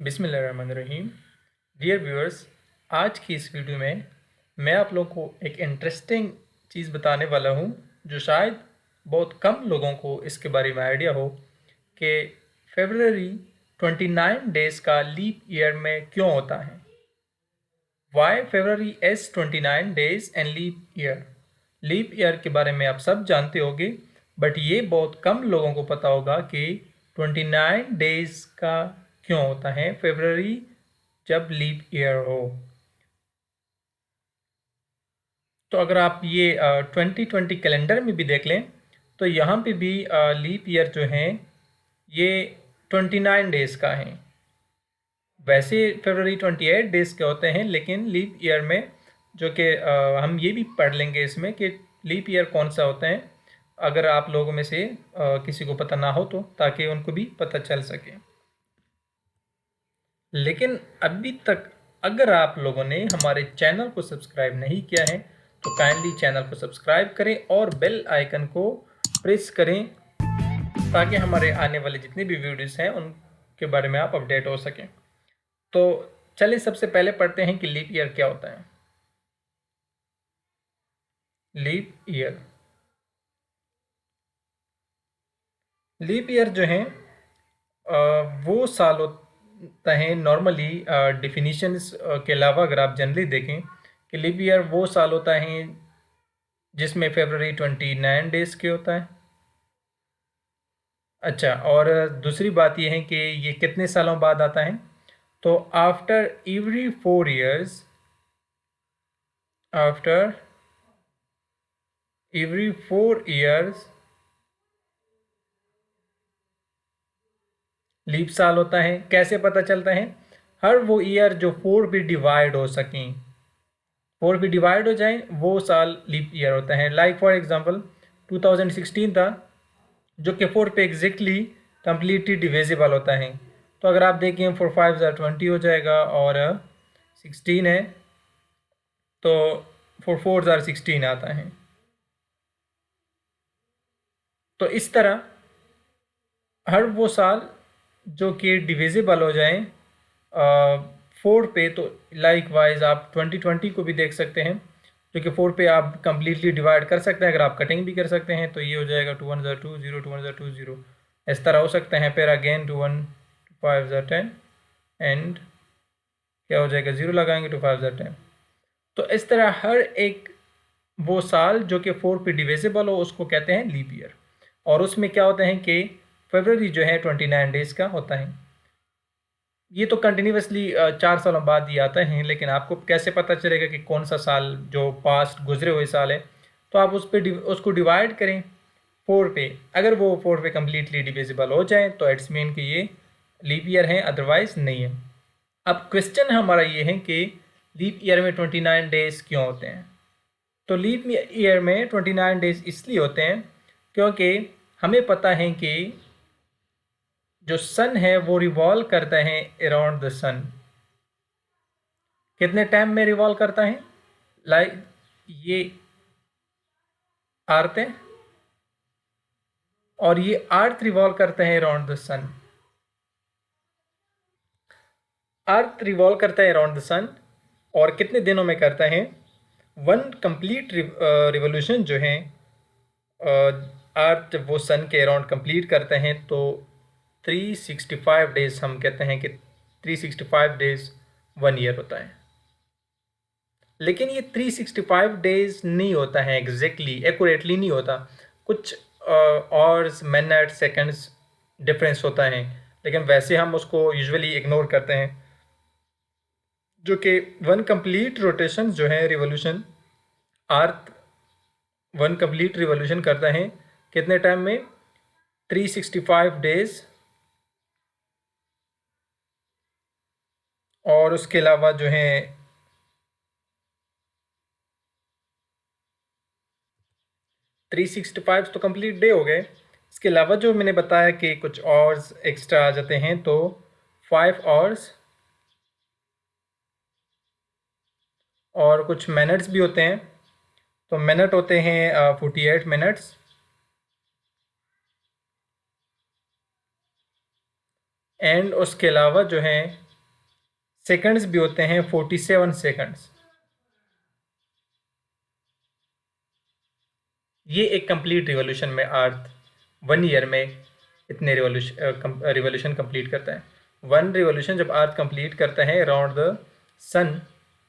बिस्मिल्लाहिर्रहमानिर्रहीम। Dear viewers, आज की इस वीडियो में मैं आप लोगों को एक इंटरेस्टिंग चीज़ बताने वाला हूँ जो शायद बहुत कम लोगों को इसके बारे में आइडिया हो कि फरवरी 29 डेज़ का लीप ईयर में क्यों होता है। Why February has 29 days and leap year. Leap year के बारे में आप सब जानते होंगे, बट ये बहुत कम लोगों को पता होगा कि 29 डेज़ का क्यों होता है फरवरी जब लीप ईयर हो। तो अगर आप ये 2020 कैलेंडर में भी देख लें तो यहाँ पे भी लीप ईयर जो है ये 29 डेज़ का है। वैसे फरवरी 28 डेज़ के होते हैं, लेकिन लीप ईयर में जो कि हम ये भी पढ़ लेंगे इसमें कि लीप ईयर कौन सा होता है, अगर आप लोगों में से किसी को पता ना हो तो, ताकि उनको भी पता चल सके। लेकिन अभी तक अगर आप लोगों ने हमारे चैनल को सब्सक्राइब नहीं किया है तो काइंडली चैनल को सब्सक्राइब करें और बेल आइकन को प्रेस करें ताकि हमारे आने वाले जितने भी वीडियोस हैं उनके बारे में आप अपडेट हो सकें। तो चलिए सबसे पहले पढ़ते हैं कि लीप ईयर क्या होता है। लीप ईयर जो है वो साल होता है नॉर्मली। डिफिनीशंस के अलावा अगर आप जनरली देखें कि लीप ईयर वो साल होता है जिसमें फरवरी 29 डेज़ के होता है। अच्छा, और दूसरी बात यह है कि ये कितने सालों बाद आता है, तो after every 4 years, after every 4 years leap साल होता है। कैसे पता चलता है? हर वो ईयर जो 4 भी डिवाइड हो सकें, 4 भी डिवाइड हो जाए, वो साल लीप ईयर होता है। लाइक फॉर एग्जांपल 2016 था जो कि 4 पे एग्जैक्टली कम्प्लीटली डिविजिबल होता है। तो अगर आप देखें 4 5 20 हो जाएगा और 16 है तो 4 4 16 आता है। तो इस तरह हर वो साल जो कि डिविजिबल हो जाए 4 पे, तो लाइक वाइज आप 2020 को भी देख सकते हैं जो कि 4 पे आप कम्प्लीटली डिवाइड कर सकते हैं। अगर आप कटिंग भी कर सकते हैं तो ये हो जाएगा 2 1 2 0 2 1 2 0, इस तरह हो सकते हैं। फिर अगेन 2 1 5 10 एंड क्या हो जाएगा, 0 लगाएंगे तो 5 10। तो इस तरह हर एक वो साल जो कि 4 पे डिविजिबल हो उसको कहते हैं लीप ईयर। और उसमें क्या होता है कि फरवरी जो है 29 डेज़ का होता है। ये तो कंटिन्यूसली 4 सालों बाद ही आता है, लेकिन आपको कैसे पता चलेगा कि कौन सा साल जो पास्ट गुजरे हुए साल है? तो आप उसको डिवाइड करें 4 पे। अगर वो 4 पे कम्प्लीटली डिविजिबल हो जाए तो इट्स मीन कि ये लीप ईयर है, अदरवाइज नहीं है। अब क्वेश्चन हमारा ये है कि लीप ईयर में 29 डेज़ क्यों होते हैं? तो लीप ईयर में 29 डेज़ इसलिए होते हैं क्योंकि हमें पता है कि जो सन है वो रिवॉल्व करता है अराउंड द सन। कितने टाइम में रिवॉल्व करता है? लाइक ये अर्थ है और ये अर्थ रिवॉल्व करता है around the sun. Earth revolve करता है अराउंड द सन और कितने दिनों में करता है? वन कंप्लीट रिवोल्यूशन जो है अर्थ वो सन के अराउंड कंप्लीट करते हैं तो 365 डेज़ हम कहते हैं कि 365 डेज़ 1 ईयर होता है। लेकिन ये 365 डेज़ नहीं होता है, एग्जैक्टली एक्यूरेटली नहीं होता। कुछ आवर्स मिनट सेकंड्स डिफरेंस होता है, लेकिन वैसे हम उसको यूजुअली इग्नोर करते हैं। जो कि वन कंप्लीट रोटेशन जो है revolution, earth one complete revolution करता है कितने टाइम में? 365 डेज़। और उसके अलावा जो है 365 तो कंप्लीट डे हो गए। इसके अलावा जो मैंने बताया कि कुछ आवर्स एक्स्ट्रा आ जाते हैं, तो 5 आवर्स और कुछ मिनट्स भी होते हैं। तो मिनट होते हैं 48 मिनट्स। एंड उसके अलावा जो है सेकंड्स भी होते हैं 47 सेकंड्स। ये एक कंप्लीट रिवॉल्यूशन में अर्थ 1 ईयर में इतने रिवॉल्यूशन कंप्लीट करता है। 1 रिवॉल्यूशन जब अर्थ कंप्लीट करता है अराउंड द सन,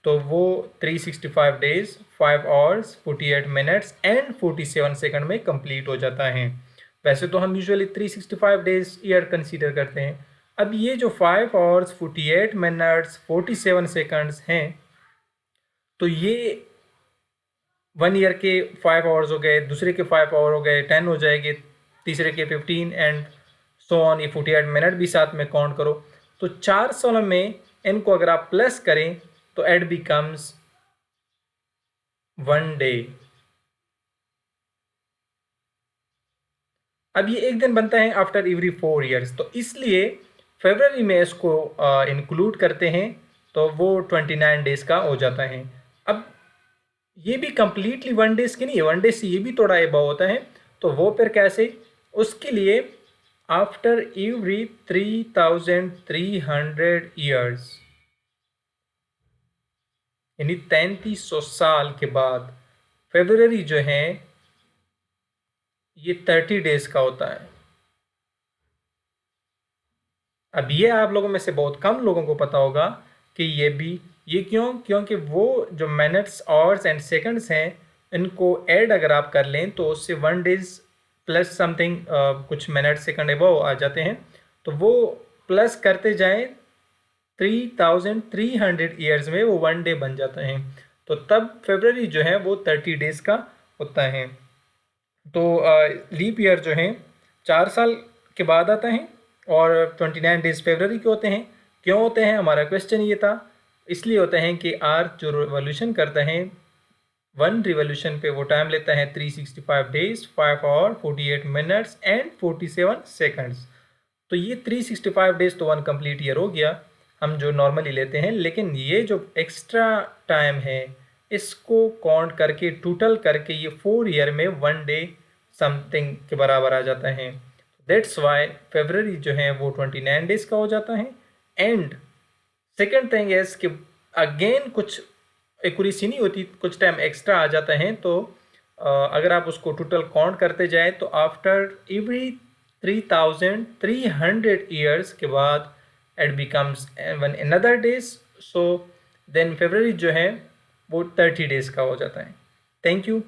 तो वो 365 days 5 hours 48 minutes and 47 second में कंप्लीट हो जाता है। वैसे तो हम यूजुअली 365 डेज ईयर कंसीडर करते हैं। अब ये जो 5 आवर्स 48 मिनट्स 47 सेकंड्स हैं, तो ये 1 ईयर के 5 आवर्स हो गए, दूसरे के 5 आवर हो गए, 10 हो जाएंगे, तीसरे के 15 एंड सो ऑन। ये 48 मिनट भी साथ में काउंट करो, तो 4 सालों में इनको अगर आप प्लस करें तो इट बिकम्स 1 डे। अब ये एक दिन बनता है आफ्टर एवरी 4 ईयर्स, तो इसलिए फरवरी में इसको इंक्लूड करते हैं, तो वो 29 डेज का हो जाता है। अब ये भी कंप्लीटली 1 डेज की नहीं है, 1 डे से ये भी थोड़ा एबव होता है, तो वो फिर कैसे? उसके लिए आफ्टर एवरी 3300 ईयर्स, यानी 3300 साल के बाद फरवरी जो है ये 30 डेज का होता है। अब ये आप लोगों में से बहुत कम लोगों को पता होगा कि ये क्यों? क्योंकि वो जो मिनट्स आवर्स एंड सेकंड्स हैं, इनको ऐड अगर आप कर लें तो उससे 1 डेज प्लस समथिंग कुछ मिनट सेकंड एबव आ जाते हैं, तो वो प्लस करते जाएं 3300 ईयर्स में वो 1 डे बन जाता है। तो तब फरवरी जो है वो 30 डेज का होता है। तो लीप ईयर जो है 4 साल के बाद आता है और 29 डेज फरवरी के होते हैं। क्यों होते हैं? हमारा क्वेश्चन ये था। इसलिए होते हैं कि अर्थ जो रिवॉल्यूशन करता है 1 रिवॉल्यूशन पे वो टाइम लेता है 365 days 5 hour 48 minutes and 47 seconds. तो ये 365 डेज तो 1 कंप्लीट ईयर हो गया, हम जो नॉर्मली लेते हैं, लेकिन ये जो एक्स्ट्रा टाइम है इसको काउंट करके टोटल करके ये 4 ईयर में 1 डे समथिंग के बराबर आ जाता है। दैट्स वाई फरवरी जो है वो 29 डेज का हो जाता है। एंड सेकेंड थिंग इज कि अगेन कुछ एक्यूरेसी नहीं होती, कुछ टाइम एक्स्ट्रा आ जाता है, तो अगर आप उसको टोटल काउंट करते जाए तो आफ्टर एवरी 3300 ईयर्स के बाद it becomes one another days. So then फरवरी जो है वो 30 डेज का हो जाता है। Thank you.